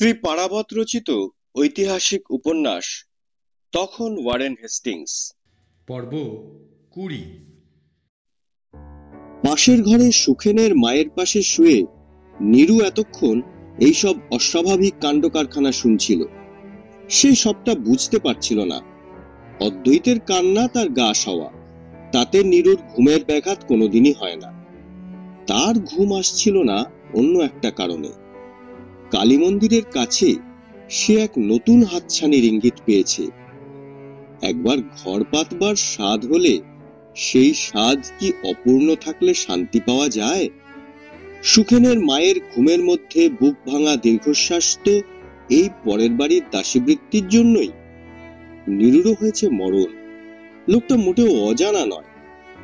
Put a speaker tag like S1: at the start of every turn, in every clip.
S1: শ্রী পারাবত রচিত ঐতিহাসিক উপন্যাস তখন ওয়ারেন হেস্টিংস।
S2: পর্ব 20।
S1: পাশের ঘরে সুখেনের মায়ের পাশে শুয়ে নীরু এতক্ষণ এইসব অস্বাভাবিক কাণ্ড কারখানা শুনছিল। সে সবটা বুঝতে পারছিল না। অদ্বৈতের কান্না তার গা সওয়া, তাতে নীরুর ঘুমের ব্যাঘাত কোনোদিনই হয় না। তার ঘুম আসছিল না অন্য একটা কারণে। কালী মন্দিরের কাছে সে এক নতুন হাতছানির ইঙ্গিত পেয়েছে। একবার ঘর পাতবার স্বাদ হলে সেই স্বাদ কি অপূর্ণ থাকলে শান্তি পাওয়া যায়? সুখেনের মায়ের ঘুমের মধ্যে বুক ভাঙা দীর্ঘশ্বাস তো এই পরের বাড়ির দাসীবৃত্তির জন্যই। নীরুরও হয়েছে মরণ। লোকটা মোটেও অজানা নয়,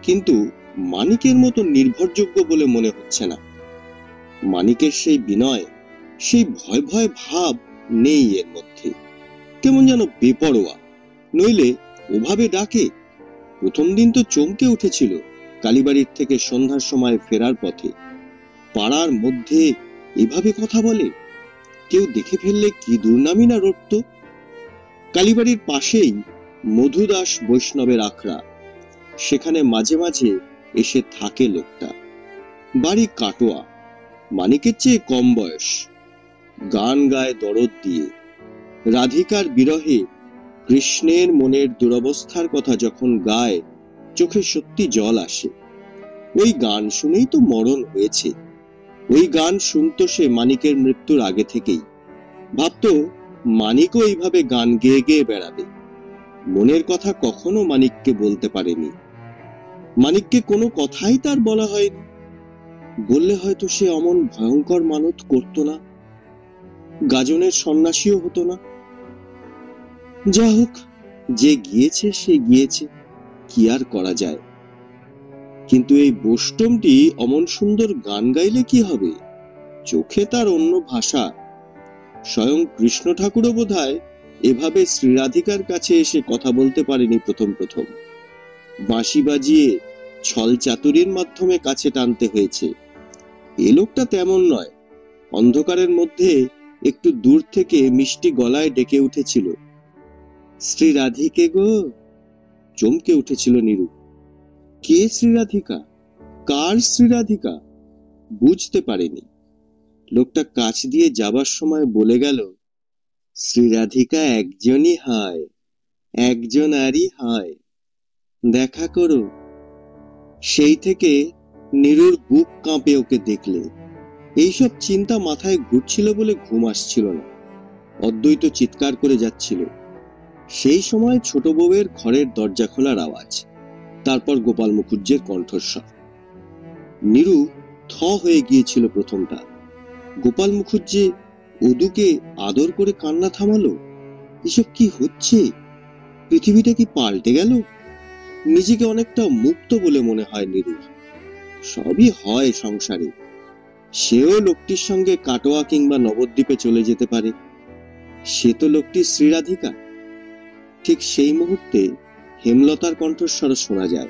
S1: কিন্তু মানিকের মতো নির্ভরযোগ্য বলে মনে হচ্ছে না। মানিকের সেই বিনয়, সেই ভয় ভয় ভাব নেই এর মধ্যে। কেমন যেন বেপরোয়া। নইলে ওভাবে ডাকে? প্রথম দিন তো চমকে উঠেছিল কালীবাড়ির থেকে সন্ধ্যার সময় ফেরার পথে। পাড়ার মধ্যে এভাবে কথা বলে? কেউ দেখে ফেললে কি দুর্নামি না রটত। কালীবাড়ির পাশেই মধুদাস বৈষ্ণবের আখড়া। সেখানে মাঝে মাঝে এসে থাকে লোকটা। বাড়ি কাটোয়া, মানিকের চেয়ে কম বয়স। গান গায় দরদ দিয়ে। রাধিকার বিরহে কৃষ্ণের মনের দুরবস্থার কথা যখন গায়, চোখে সত্যি জল আসে। ওই গান শুনেই তো মরণ হয়েছে। ওই গান শুনতো সে মানিকের মৃত্যুর আগে থেকেই। ভাবতো মানিকও এইভাবে গান গেয়ে গেয়ে বেড়াবে। মনের কথা কখনো মানিককে বলতে পারেনি। মানিককে কোনো কথাই তার বলা হয়নি। বললে হয়তো সে অমন ভয়ঙ্কর মানত করতো না, গাজনের সন্ন্যাসীও হতো না। যা হোক, যে গিয়েছে সে গিয়েছে, কি আর করা যায়। কিন্তু এই বোষ্টমটি অমন সুন্দর গান গাইলে কি হবে? চোখে তার অন্য ভাষা। স্বয়ং কৃষ্ণ ঠাকুরও বোধহয় এভাবে শ্রীরাধিকার কাছে এসে কথা বলতে পারেনি প্রথম প্রথম। বাঁশি বাজিয়ে ছল চাতুরীর মাধ্যমে কাছে টানতে হয়েছে। এ লোকটা তেমন নয়। অন্ধকারের মধ্যে একটু দূর থেকে মিষ্টি গলায় ডেকে উঠেছিল, শ্রীরাধিকে গো। চমকে উঠেছিল নীরু। কে শ্রীরাধিকা? কার শ্রীরাধিকা? বুঝতে পারেনি। লোকটা কাছ দিয়ে যাবার সময় বলে গেল, শ্রীরাধিকা একজনই হয়, একজন আরই হয়, দেখা করো। সেই থেকে নীরুর বুক কাঁপে ওকে দেখলে। এইসব চিন্তা মাথায় ঘুরছিল বলে ঘুম আসছিল না। অদ্বৈত চিৎকার করে যাচ্ছিল। সেই সময় ছোট বউয়ের ঘরের দরজা খোলার আওয়াজ, তারপর গোপাল মুখুজ্জের কণ্ঠস্বর। নীরু থ হয়ে গিয়েছিল প্রথমটা। গোপাল মুখুজ্জে অদুকে আদর করে কান্না থামালো। এসব কি হচ্ছে? পৃথিবীটা কি পাল্টে গেল? নিজেকে অনেকটা মুক্ত বলে মনে হয় নীরুর। সবই হয় সংসারে। সেও লোকটির সঙ্গে কাটোয়া কিংবা নবদ্বীপে চলে যেতে পারে। সে তো লোকটি শ্রীরাধিকা। ঠিক সেই মুহূর্তে হেমলতার কণ্ঠস্বর শোনা যায়।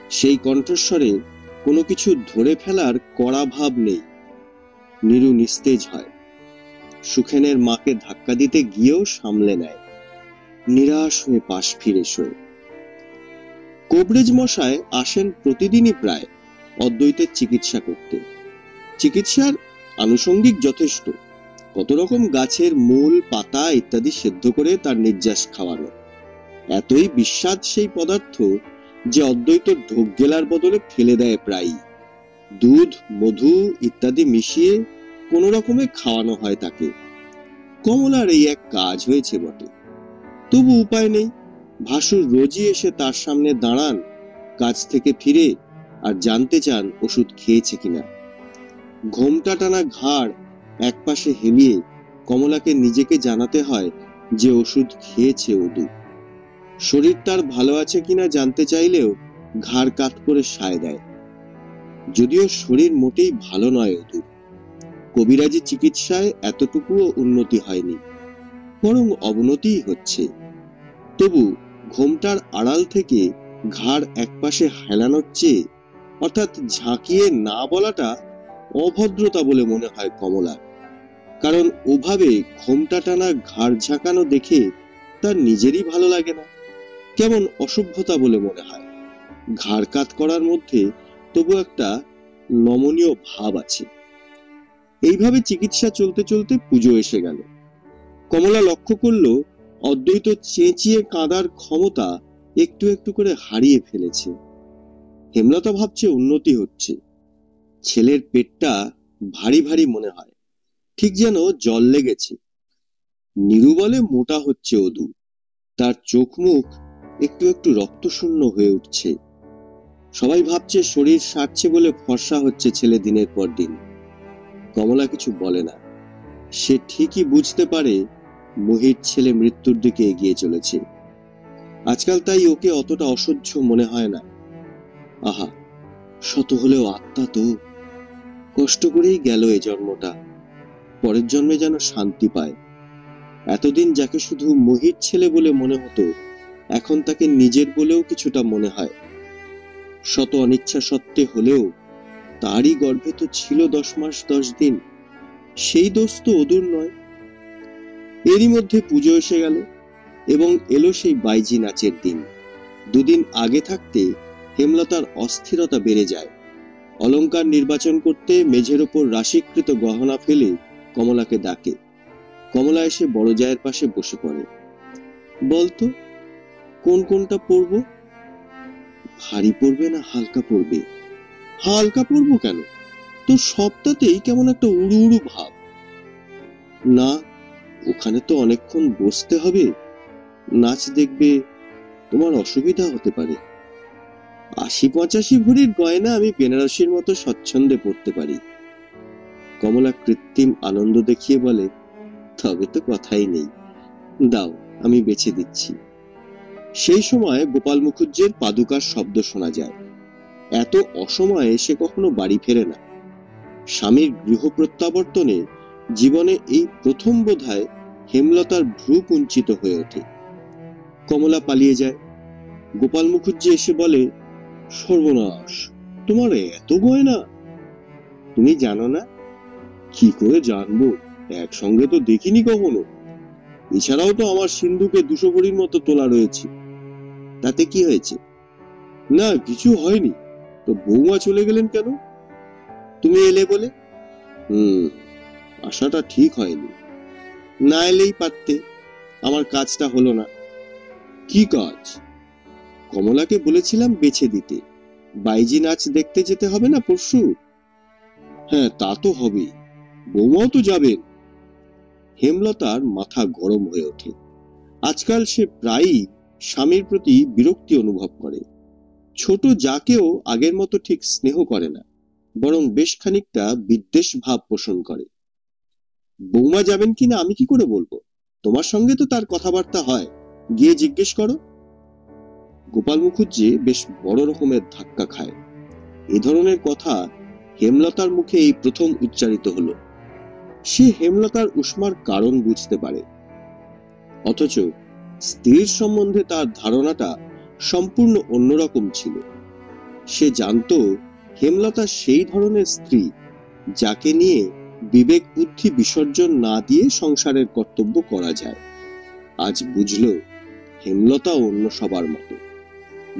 S1: সেই কণ্ঠস্বরে কোনো কিছু ধরে ফেলার কড়া ভাব নেই। নীরু নিস্তেজ হয়। সুখেনের মাকে ধাক্কা দিতে গিয়েও সামলে নেয়। নিরাশ হয়ে পাশ ফিরে শোয়। কোবরেজ মশায় আসেন প্রতিদিনই প্রায় অদ্বৈতের চিকিৎসা করতে। চিকিৎসার আনুষঙ্গিক যথেষ্ট। কত রকম গাছের মূল, পাতা ইত্যাদি সেদ্ধ করে তার নির্যাস খাওয়ানো। এতই বিস্বাদ সেই পদার্থ যে অদ্বৈত ঢোক গেলার বদলে ফেলে দেয় প্রায়ই। দুধ, মধু ইত্যাদি মিশিয়ে কোন রকমে খাওয়ানো হয় তাকে। কমলার এই এক কাজ হয়েছে বটে, তবু উপায় নেই। ভাসুর রোজই এসে তার সামনে দাঁড়ান কাজ থেকে ফিরে, আর জানতে চান ওষুধ খেয়েছে কিনা। ঘোমটা টানা ঘাড় একপাশে হেলিয়ে কমলাকে নিজেকে জানাতে হয় যে ওষুধ খেয়েছে অদু। শরীর তার ভালো আছে কিনা জানতে চাইলেও ঘাড় কাত করে সায় দেয়। যদিও শরীর মোটেই ভালো নয় অদুর। কবিরাজি চিকিৎসায় এতটুকুও উন্নতি হয়নি, বরং অবনতিই হচ্ছে। তবু ঘোমটার আড়াল থেকে ঘাড় একপাশে হেলানোর চেয়ে, অর্থাৎ ঝাঁকিয়ে না বলাটা অভদ্রতা বলে মনে হয় কমলার। কারণ ওভাবে ঘোমটা টানা ঘাড় ঝাঁকানো দেখে তার নিজেরই ভালো লাগে না, কেমন অসভ্যতা বলে মনে হয়। ঘাড় কাত করার মধ্যে তবু একটা নমনীয় ভাব আছে। এইভাবে চিকিৎসা চলতে চলতে পুজো এসে গেল। কমলা লক্ষ্য করল অদ্বৈত চেঁচিয়ে কাঁদার ক্ষমতা একটু একটু করে হারিয়ে ফেলেছে। হেমলতা ভাবছে উন্নতি হচ্ছে। ছেলের পেটটা ভারী ভারী মনে হয়, ঠিক যেন জল লেগেছে। নীরু বলে মোটা হচ্ছে অদু, তার চোখ মুখ একটু একটু রক্তশূন্য হয়ে উঠছে। সবাই ভাবছে শরীর সারছে বলে ফর্সা হচ্ছে ছেলে দিনের পর দিন। কমলা কিছু বলে না। সে ঠিকই বুঝতে পারে মহির ছেলে মৃত্যুর দিকে এগিয়ে চলেছে। আজকাল তাই ওকে অতটা অসহ্য মনে হয় না। আহা, শত হলেও আত্মা তো। কষ্ট করেই গেল এ জন্মটা, পরের জন্মে যেন শান্তি পায়। এতদিন যাকে শুধু মহির ছেলে বলে মনে হতো, এখন তাকে নিজের বলেও কিছুটা মনে হয়। শত অনিচ্ছা সত্ত্বে হলেও তারই গর্ভে তো ছিল 10 মাস 10 দিন। সেই দোষ তো অদূর নয়। এরই মধ্যে পুজো এসে গেল এবং এলো সেই বাইজি নাচের দিন। দুদিন আগে থাকতে হেমলতার অস্থিরতা বেড়ে যায়। অলংকার নির্বাচন করতে মেঝের ওপর রাশিকৃত গহনা ফেলে কমলাকে ডাকে। কমলা এসে বড় জায়ের পাশে বসে পড়ে। বলতো, কোন কোনটা পরবো? ভারী পড়বে না হালকা পড়বে? হালকা পরবো কেন? তো সবটাতেই কেমন একটা উড়ু উড়ু ভাব। না, ওখানে তো অনেকক্ষণ বসতে হবে, নাচ দেখবে, তোমার অসুবিধা হতে পারে। 80-85 ভরির গয়না আমি বেনারসির মতো স্বচ্ছন্দে পড়তে পারি। কমলা কৃত্রিম আনন্দ দেখিয়ে বলে, তবে তো কথাই নেই, দাও আমি বেছে দিচ্ছি। সেই সময় গোপাল মুখুজ্জের পাদুকার শব্দ শোনা যায়। এত অসময়ে সে কখনো বাড়ি ফেরে না। স্বামীর গৃহ প্রত্যাবর্তনে জীবনে এই প্রথম বোধহয় হেমলতার ভ্রু কুঞ্চিত হয়ে ওঠে। কমলা পালিয়ে যায়। গোপাল মুখুজ্জে এসে বলে, সর্বনাশ, তোমার এত গয়না! তুমি জানো না? কি করে জানবো, একসঙ্গে তো দেখিনি কখনো। এছাড়াও তো আমার সিন্ধুকে 200 ভরির মতো তোলা রয়েছে। তাতে কি হয়েছে? না, কিছু হয়নি। তো বৌমা চলে গেলেন কেন? তুমি এলে বলে। আশাটা ঠিক হয়নি। না এলেই পারতে, আমার কাজটা হলো না। কি কাজ? কমলাকে বলেছিলাম বেছে দিতে। বাইজি নাচ দেখতে যেতে হবে না পরশু? হ্যাঁ, তা তো হবে। বৌমাও তো যাবেন। হেমলতার মাথা গরম হয়ে ওঠে। আজকাল সে প্রায়ই স্বামীর প্রতি বিরক্তি অনুভব করে। ছোট যাকেও আগের মতো ঠিক স্নেহ করে না, বরং বেশ খানিকটা বিদ্বেষ ভাব পোষণ করে। বৌমা যাবেন কিনা আমি কি করে বলবো? তোমার সঙ্গে তো তার কথাবার্তা হয়, গিয়ে জিজ্ঞেস করো। গোপাল মুখুজ্জে বেশ বড় রকমের ধাক্কা খায়। এ ধরনের কথা হেমলতার মুখে এই প্রথম উচ্চারিত হলো। সে হেমলতার উষ্মার কারণ বুঝতে পারে, অথচ স্ত্রীর সম্বন্ধে তার ধারণাটা সম্পূর্ণ অন্যরকম ছিল। সে জানত হেমলতা সেই ধরনের স্ত্রী যাকে নিয়ে বিবেক বুদ্ধি বিসর্জন না দিয়ে সংসারের কর্তব্য করা যায়। আজ বুঝল হেমলতা অন্য সবার মতো।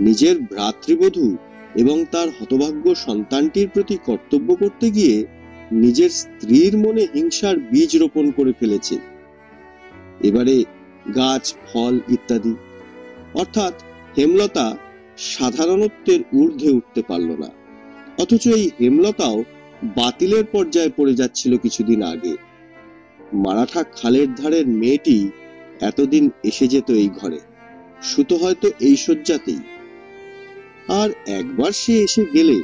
S1: নিজের ভ্রাতৃবধূ এবং তার হতভাগ্য সন্তানটির প্রতি কর্তব্য করতে গিয়ে নিজের স্ত্রীর মনে হিংসার বীজ রোপণ করে ফেলেছে। এবারে গাছ, ফল ইত্যাদি, অর্থাৎ হেমলতা সাধারণত্বের ঊর্ধ্বে উঠতে পারল না। অথচ এই হেমলতাও বাতিলের পর্যায়ে পড়ে যাচ্ছিল কিছুদিন আগে। মারাঠা খালের ধারের মেয়েটি এতদিন এসে যেত এই ঘরে, শুতো হয়তো এই শয্যাতেই। আর একবার সে এসে গেলে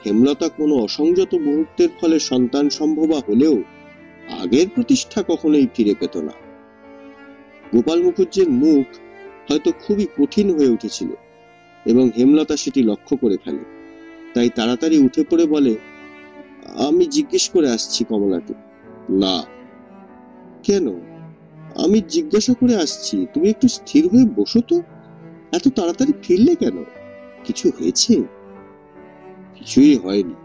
S1: হেমলতা কোনো অসংযত মুহূর্তের ফলে সন্তান সম্ভবা হলেও আগের প্রতিষ্ঠা কখনোই ফিরে পেত না। গোপাল মুখুজ্জের মুখ হয়তো খুবই কঠিন হয়ে উঠেছিল এবং হেমলতা সেটি লক্ষ্য করে ফেলে। তাই তাড়াতাড়ি উঠে পড়ে বলে, আমি জিজ্ঞেস করে আসছি কমলাকে। না। কেন? আমি জিজ্ঞাসা করে আসছি, তুমি একটু স্থির হয়ে বসো তো। এত তাড়াতাড়ি ফিরলে কেন? কিছু হয়েছে? কিছুই হয়নি।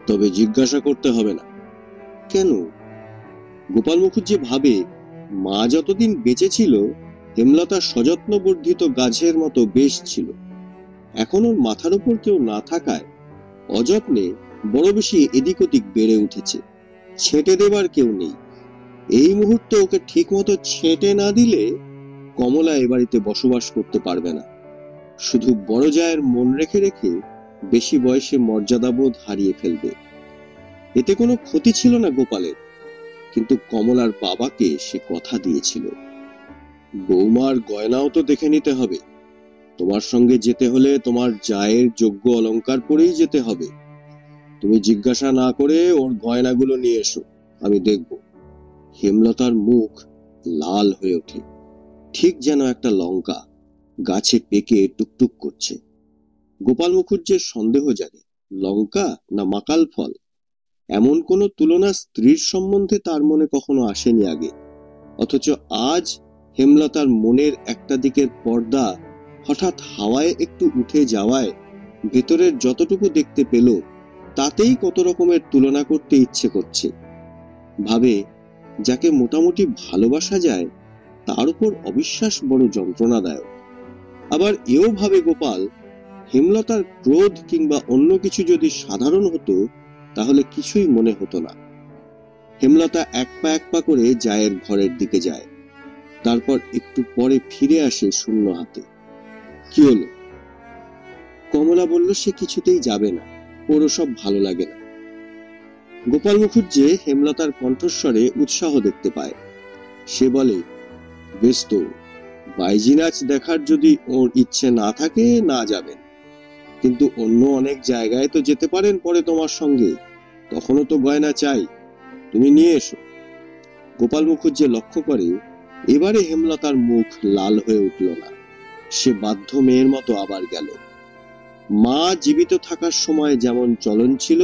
S1: তবে জিজ্ঞাসা করতে হবে না। কেন? গোপাল মুখুজ্জি ভাবে, মা যতদিন বেঁচে ছিল হেমলতা সযত্ন বর্ধিত গাছের মতো বেশ ছিল। এখন ওর মাথার উপর কেউ না থাকায় অযত্নে বড় বেশি এদিক ওদিক বেড়ে উঠেছে। ছেঁটে দেবার কেউ নেই। এই মুহূর্তে ওকে ঠিক মতো ছেঁটে না দিলে কমলা এ বাড়িতে বসবাস করতে পারবে না। শুধু বড় জায়ের মন রেখে রেখে বেশি বয়সে মর্যাদাবোধ হারিয়ে ফেলবে। এতে কোনো ক্ষতি ছিল না গোপালের, কিন্তু কমলার বাবাকে সে কথা দিয়েছিল। বৌমার গয়নাও তো দেখে নিতে হবে। তোমার সঙ্গে যেতে হলে তোমার জায়ের যোগ্য অলংকার পরেই যেতে হবে। তুমি জিজ্ঞাসা না করে ওর গয়নাগুলো নিয়ে এসো, আমি দেখব। হেমলতার মুখ লাল হয়ে ওঠে, ঠিক যেন একটা লঙ্কা গাছে পেকে টুকটুক করছে। গোপাল মুখুজ্জের সন্দেহ জাগে, লঙ্কা না মাকাল ফল। এমন কোনো তুলনা স্ত্রীর সম্বন্ধে তার মনে কখনো আসেনি আগে। অথচ আজ হেমলতার মনের একটা দিকের পর্দা হঠাৎ হাওয়ায় একটু উঠে যাওয়ায় ভেতরের যতটুকু দেখতে পেল তাতেই কত রকমের তুলনা করতে ইচ্ছে করছে। ভাবে, যাকে মোটামুটি ভালোবাসা যায় তার উপর অবিশ্বাস বড় যন্ত্রণাদায়ক। আবার এও ভাবে গোপাল, হেমলতার ক্রোধ কিংবা অন্য কিছু যদি সাধারণ হতো তাহলে কিছুই মনে হতো না। হেমলতা এক পা করে জায়ের ঘরের দিকে যায়, তারপর একটু পরে ফিরে আসে শূন্য হাতে। কি হলো? কমলা বলল সে কিছুতেই যাবে না, ওর সব ভালো লাগে না। গোপাল মুখুজ্জে হেমলতার কণ্ঠস্বরে উৎসাহ দেখতে পায়। সে বলে, বেশ তো, বাইজি নাচ দেখার যদি ওর ইচ্ছে না থাকে না যাবেন, কিন্তু অন্য অনেক জায়গায় তো যেতে পারেন পরে তোমার সঙ্গে, তখনও তো গয়না চাই, তুমি নিয়ে এসো। গোপাল মুখুজ্জে লক্ষ্য করে এবারে হেমলতার মুখ লাল হয়ে উঠল না। সে বাধ্য মেয়ের মতো আবার গেল। মা জীবিত থাকার সময় যেমন চলন ছিল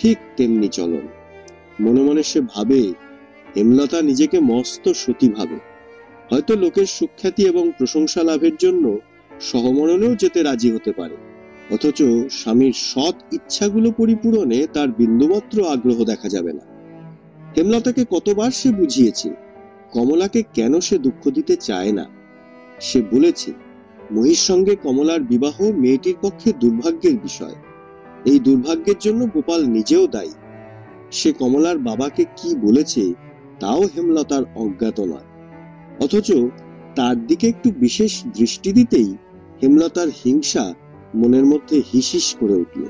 S1: ঠিক তেমনি চলন। মনে মনে সে ভাবে, হেমলতা নিজেকে মস্ত সতী ভাবে। হয়তো লোকের সুখ্যাতি এবং প্রশংসা লাভের জন্য সহমরণেও যেতে রাজি হতে পারে, অথচ স্বামীর সৎ ইচ্ছাগুলো পরিপূরণে তার বিন্দুমাত্র আগ্রহ দেখা যাবে না। হেমলতাকে কতবার সে বুঝিয়েছে কমলাকে কেন সে দুঃখ দিতে চায় না। সে বলেছে, মহির সঙ্গে কমলার বিবাহ মেয়েটির পক্ষে দুর্ভাগ্যের বিষয়। এই দুর্ভাগ্যের জন্য গোপাল নিজেও দায়ী। সে কমলার বাবাকে কি বলেছে তাও হেমলতার অজ্ঞাত নয়। অথচ তার দিকে একটু বিশেষ দৃষ্টি দিতেই হেমলতার হিংসা মনের মধ্যে হিসিস করে উঠল।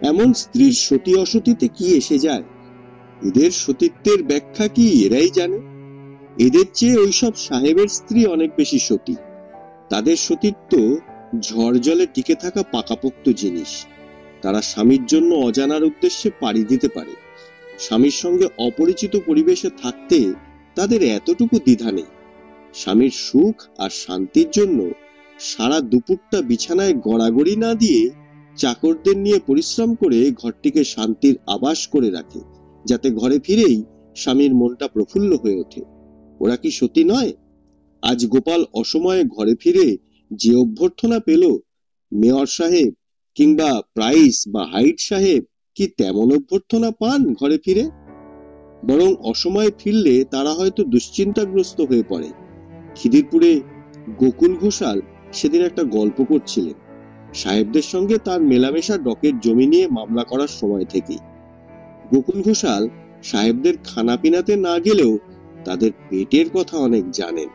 S1: এমন স্ত্রীর সতী অসতীতে কি এসে যায়? এদের সতীত্বের ব্যাখ্যা কি এরাই জানে? এদের চেয়ে ওইসব সাহেবের স্ত্রী অনেক বেশি সতী। তাদের সতীত্ব ঝড় জলে টিকে থাকা পাকাপোক্ত জিনিস। তারা স্বামীর জন্য অজানার উদ্দেশ্যে পাড়ি দিতে পারে। স্বামীর সঙ্গে অপরিচিত পরিবেশে থাকতে তাদের এতটুকু দ্বিধা নেই। স্বামীর সুখ আর শান্তির জন্য সারা দুপুরটা বিছানায় গড়াগড়ি না দিয়ে চাকরদের নিয়ে পরিশ্রম করে ঘরটিকে শান্তির আবাস করে রাখে, যাতে ঘরে ফিরেই স্বামীর মনটা প্রফুল্ল হয়ে ওঠে। ওরা কি সতী নয়? আজ গোপাল অসময়ে ঘরে ফিরে যে অভ্যর্থনা পেল, মেয়র সাহেব কিংবা প্রাইস বা হাইট সাহেব কি তেমন অভ্যর্থনা পান ঘরে ফিরে? বরং অসময়ে ফিরলে তারা হয়তো দুশ্চিন্তাগ্রস্ত হয়ে পড়ে। খিদিরপুরে গোকুল ঘোষাল সেদিন একটা গল্প করছিলেন, সাহেবদের সঙ্গে তার মেলামেশা ডকের জমি নিয়ে মামলা করার সময় থেকেই। গোকুল ঘোষাল সাহেবদের খানাপিনাতে না গেলেও তাদের পেটের কথা অনেক জানেন।